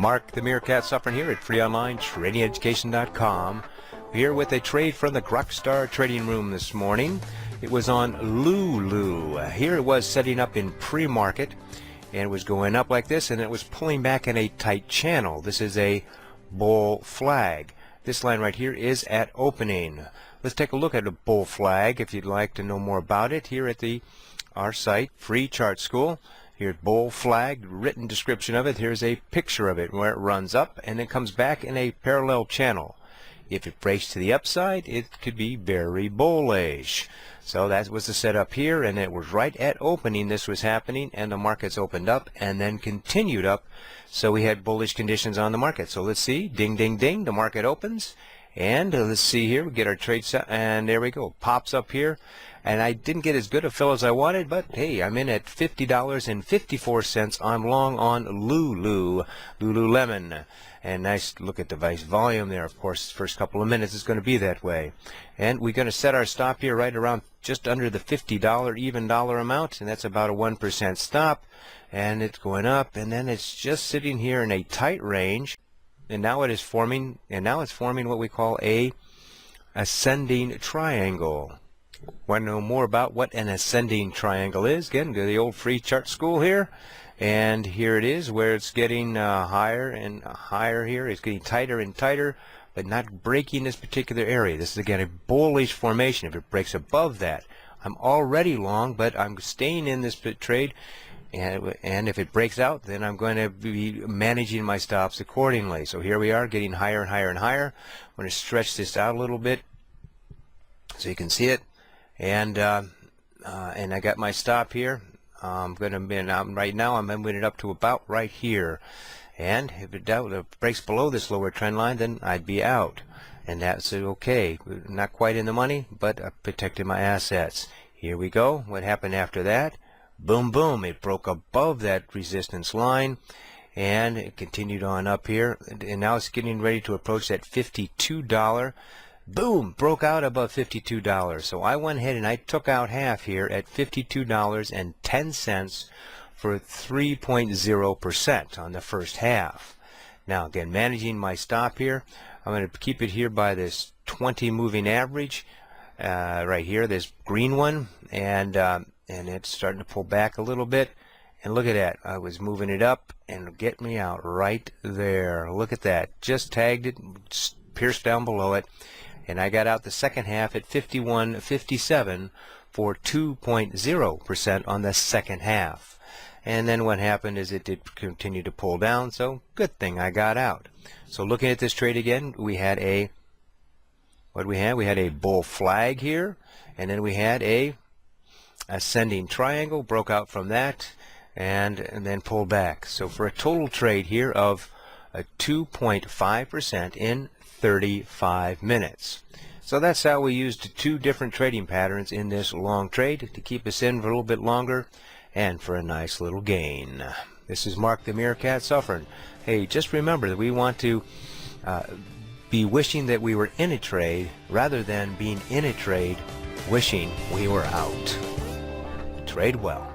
Mark the Meerkat Suffering here at freeonlinetradingeducation.com. Here with a trade from the Grok trading room this morning. It was on Lulu. Here it was setting up in pre-market, and it was going up like this, and it was pulling back in a tight channel. This is a bull flag. This line right here is at opening. Let's take a look at a bull flag if you'd like to know more about it here at our site, Free Chart School. Here's bull flag, written description of it. Here's a picture of it where it runs up and then comes back in a parallel channel. If it breaks to the upside, it could be very bullish. So that was the setup here, and it was right at opening this was happening, and the markets opened up and then continued up. So we had bullish conditions on the market. So let's see, ding, ding, ding, the market opens. And let's see here, we get our trade set, and there we go, pops up here. And I didn't get as good a fill as I wanted, but hey, I'm in at $50.54. I'm long on Lululemon. And nice look at device volume there. Of course, first couple of minutes is going to be that way. And we're going to set our stop here right around just under the $50 even dollar amount, and that's about a 1% stop. And it's going up, and then it's just sitting here in a tight range. And now it is forming, what we call a ascending triangle. Want to know more about what an ascending triangle is? Again, go to the old Free Chart School here, and here it is where it's getting higher and higher here. It's getting tighter and tighter, but not breaking this particular area. This is again a bullish formation. If it breaks above that, I'm already long, but I'm staying in this trade. And if it breaks out, then I'm going to be managing my stops accordingly. So here we are, getting higher and higher and higher. I'm going to stretch this out a little bit so you can see it. And I got my stop here. I'm going to be right now. I'm moving it up to about right here. And if it breaks below this lower trend line, then I'd be out. And that's okay. Not quite in the money, but I protected my assets. Here we go. What happened after that? Boom, boom, it broke above that resistance line, and it continued on up here, and now it's getting ready to approach that $52. Boom, broke out above $52. So I went ahead and I took out half here at $52.10 for 3.0% on the first half. Now again, managing my stop here, I'm going to keep it here by this 20 moving average right here, this green one, and it's starting to pull back a little bit. And look at that. I was moving it up and get me out right there. Look at that. Just tagged it, pierced down below it. And I got out the second half at 51.57 for 2.0% on the second half. And then what happened is it did continue to pull down. So good thing I got out. So looking at this trade again, we had a, we had a bull flag here. And then we had a ascending triangle, broke out from that, and then pulled back. So for a total trade here of 2.5% in 35 minutes. So that's how we used two different trading patterns in this long trade to keep us in for a little bit longer and for a nice little gain. This is Mark the Meerkat Suffering. Hey, just remember that we want to be wishing that we were in a trade rather than being in a trade wishing we were out. Trade well.